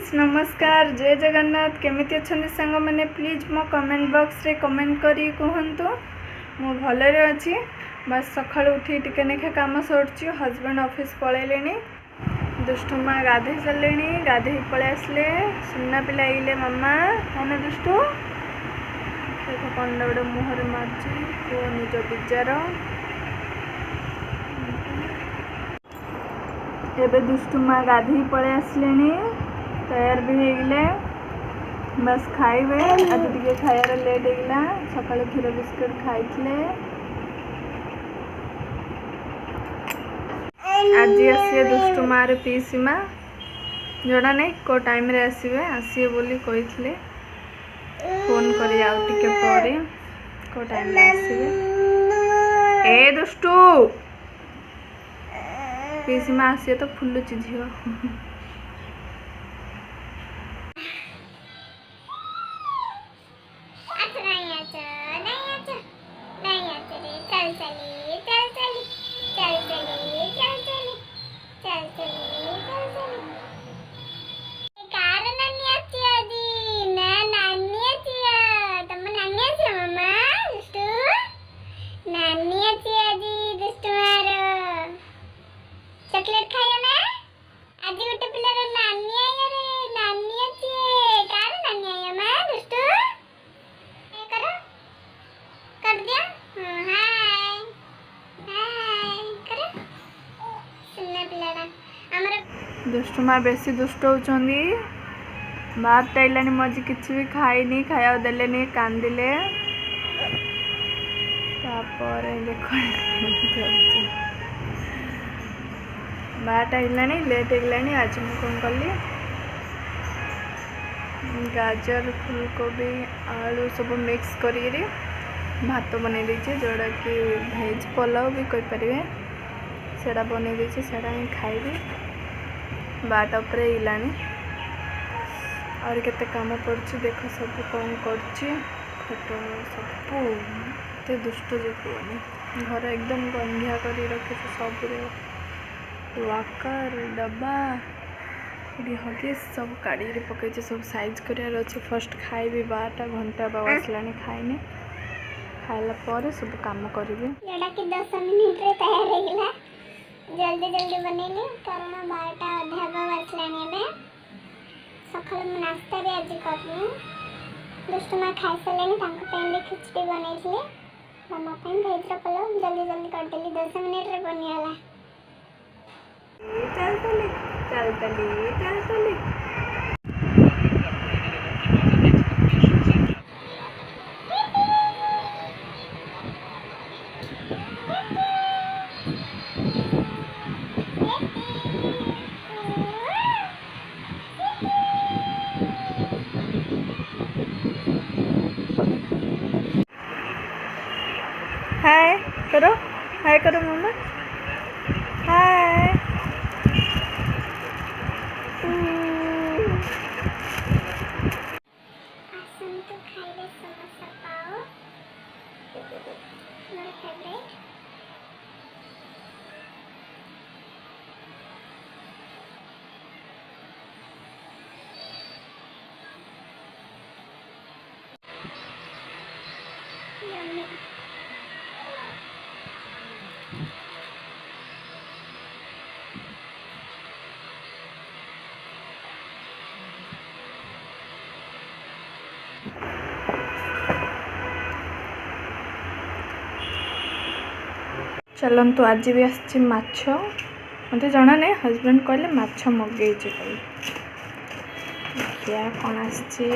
Friends नमस्कार जय जगन्नाथ केमिति अच्छे सांग मैंने प्लीज मो कमेंट बॉक्स रे कमेंट करी कहतु मु भलरे अच्छी बस सका उठी टिके नेखे काम सरुची हजबैंड ऑफिस पलैले दुष्टुमा गाधे सारे गाधे पलि आसले सुना पिला आइले मामा है दुष्टु देख कंडा गोटे मुहर मार्ची पुओ निज बिजार एबे दुष्टुमा गाधे पलि आसले तैयार भी होगले बस खाइबे आज टे खायार लेट होगा सका क्षीर बिस्कुट खाई आज आसिए दुष्टुमार पीसीमा जड़ा नहीं को टाइम रे आसिए बोली कही फोन करी आउ टिके परे को टाइम रे आसिए ए दुष्टु पीसीमा आसिए तो फुलुची झील चॉकलेट खाया ना आज गोटे पिलार नानी आया रे नानी अच्छी कार नानी आया मैं दुष्टू करो कर दिया हाय हाय करो सुनना पिलारा हमर दुष्टुमा बेसी दुष्ट होचंदी बाप टाइलानी मजी किछि भी खाइनी खाया देलेनी कांदिले तापर देखो बारटा है लेट होगा आज मुझे कौन कली गाजर फूलकोबी आलू सब मिक्स कर भात बन देचे जोड़ा कि भेज पुलाव भी कहींपर सेटा बन देचे सेटा ही खाइबी बारटा पर इलानी और केते काम पड़छ देख सब कौन कर फोटो सब दुष्ट जो कहनी घर एकदम गंधिया कर रखे सब वाकर डब्बा हगे सब काढ़ी पकई सब साइज करार अच्छे फर्स्ट खाइबी 12टा घंटा बाबा आसला खाइनी खाइला पर सब काम करी जोड़ा कि 10 मिनिट रे तैयार हो गला जल्दी जल्दी बनैली कारण 12टा अधा बाबा आसलानी बे सकाळ में नाश्ता भी आज करनी दुष्टमा खाई सारे भी खिचड़ी बनई मामा भेज पुलाव जल्दी जल्दी करदेली 10 मिनिट रे बनियाला चल तली हाय करो मामा हाय चलतु आज भी आसी माछ मत जना नहीं हजबैंड कहले माछ मगे देखिया कौन आसी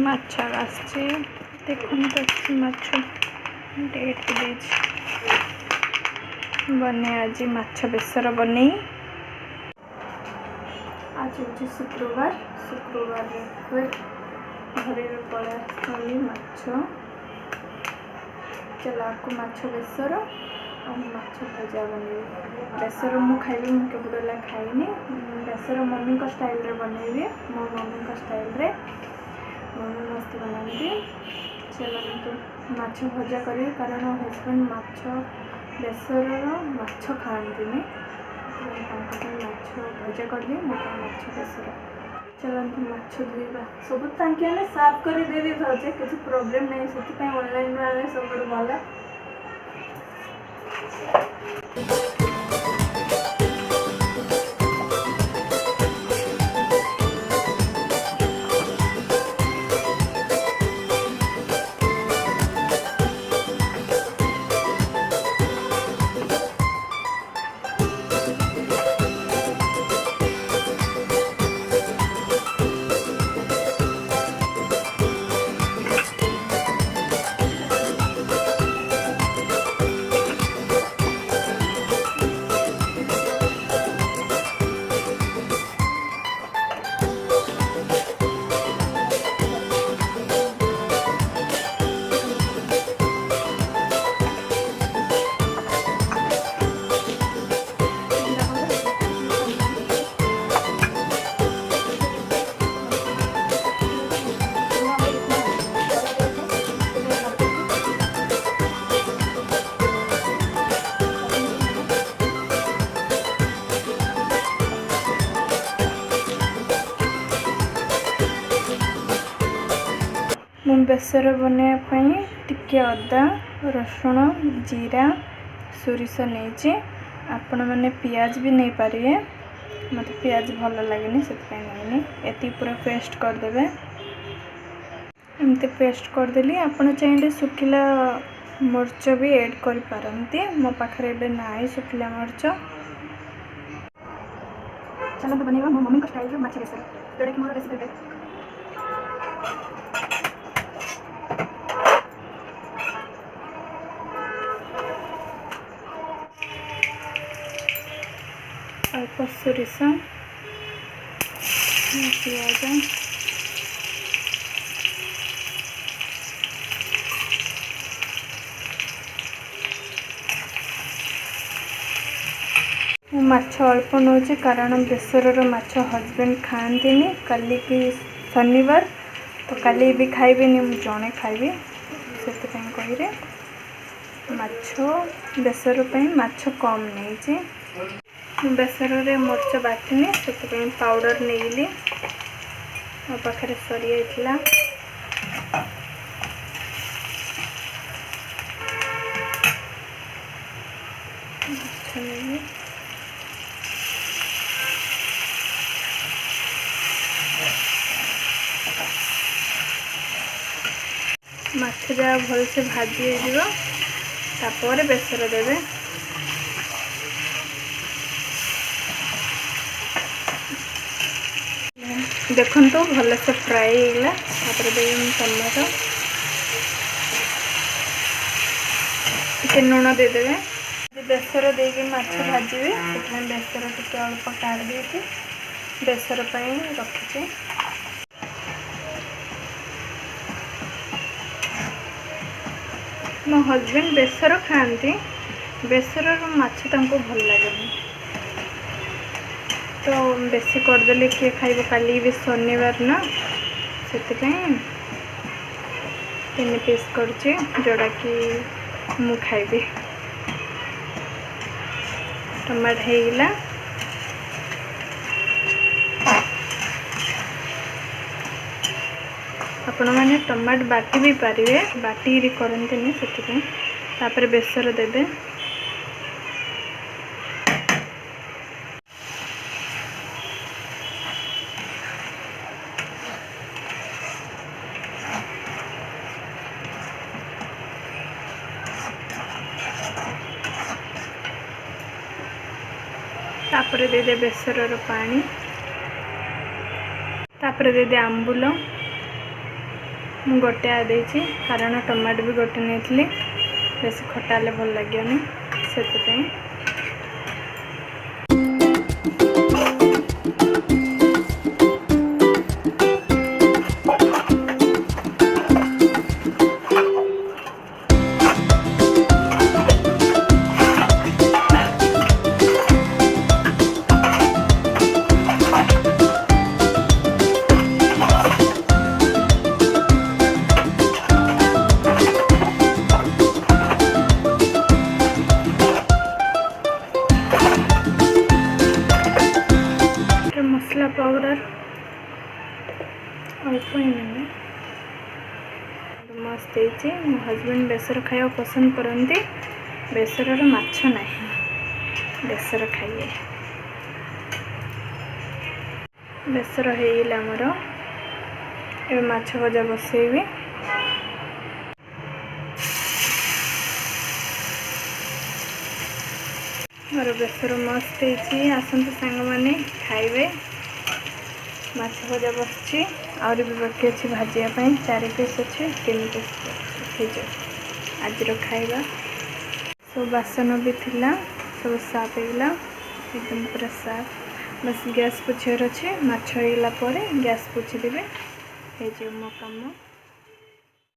माछ आसी देखो माछ डेट बने आज माछ बेसर बने आज हूँ शुक्रवार घरे पलि माछ चला को माछ बेसर और माछ भजा बने बेसर मु खाइबी मु केवल खाइनी बेसर मम्मी को स्टाइल रे बनैबी मो मम्मी को स्टाइल रे मम्मी मस्त बनाती चलते माछ भजा करी कारण हजबैंड माछ बेसर माछ खाती माछ भजा करी माछ बेसर। चलते माछ धोवा सब ताकि साफ कर दे दे किसी प्रोब्लेम नहीं से ऑनलाइन आने सब भल। बेसर बनवाई टिके अदा रसुण जीरा सोरिष नहीं आपण मैंने पियाज भी नहीं पारे मत पियाज भल लगे से नहीं पूरा पेस्ट करदे एमती पेस्ट करदेली। आपण चाहिए सुखिला मर्च भी ऐड कर पारंती मो पाखरे एबे नाई सुखिला मर्च। चलो बनेगा मो मम्मी स्टाइल रो माछ बेसर जोड़ा कि मोर रेसिपी अल्प सोरिष पियाज माछ अल्प नौ कारण बेसर माछ हजबैंड खाती कल की शनिवार तो काली भी खाइबे जड़े खाइबी से कही माछ बेसर माछ कम नहीं बेसर रे मर्च बाटिनी से पाउडर नहीं मो पाखे सरी जाइला। माछ जहाँ भल से भाजी हो बेसर देवे। देखो तो भल से फ्राई होगा टमाटो टे लुण देदेवे बेसर देके माछ भाजी से बेसर टे अल्प काढ़ दे बेसर रखी। मो हजबैंड बेसर खाती बेसर माछ तांको भल लगे तो बेसी करदेले किए खाइब काली भी शनिवार ना से तीन पीस करछे जोड़ा कि मु खाइबी। टमाट हेगला आपण मैंने टमाट बाटी भी पारे बाटी करते से बेसर देवे। तापर दे दे बेसर पानी तापर दे दे आंबुल मु गोटे आदे कारण टमाटो भी गोटे नहीं बेस खटा ले भल लगे से जीरा पाउडर अल्प ही नहीं मस्त है। मो हजबैंड बेसर खाया पसंद करते बेसर माछ ना बेसर खाइए बेसर होमर ए माछ भजा बसैबी मोर बेसर मस्त है आसतु सांग मैंने खाइबे माछ भजा बसची और भी बाकी अच्छी भाजापी 4 पीस अच्छे 3 पीस हो जाए आज खाइबा सब बासन भी थिला सब साफ होगा एकदम पूरा साफ बस गैस पोछार अच्छे माछ होगा गैस पोछीदेवे हो मो काम।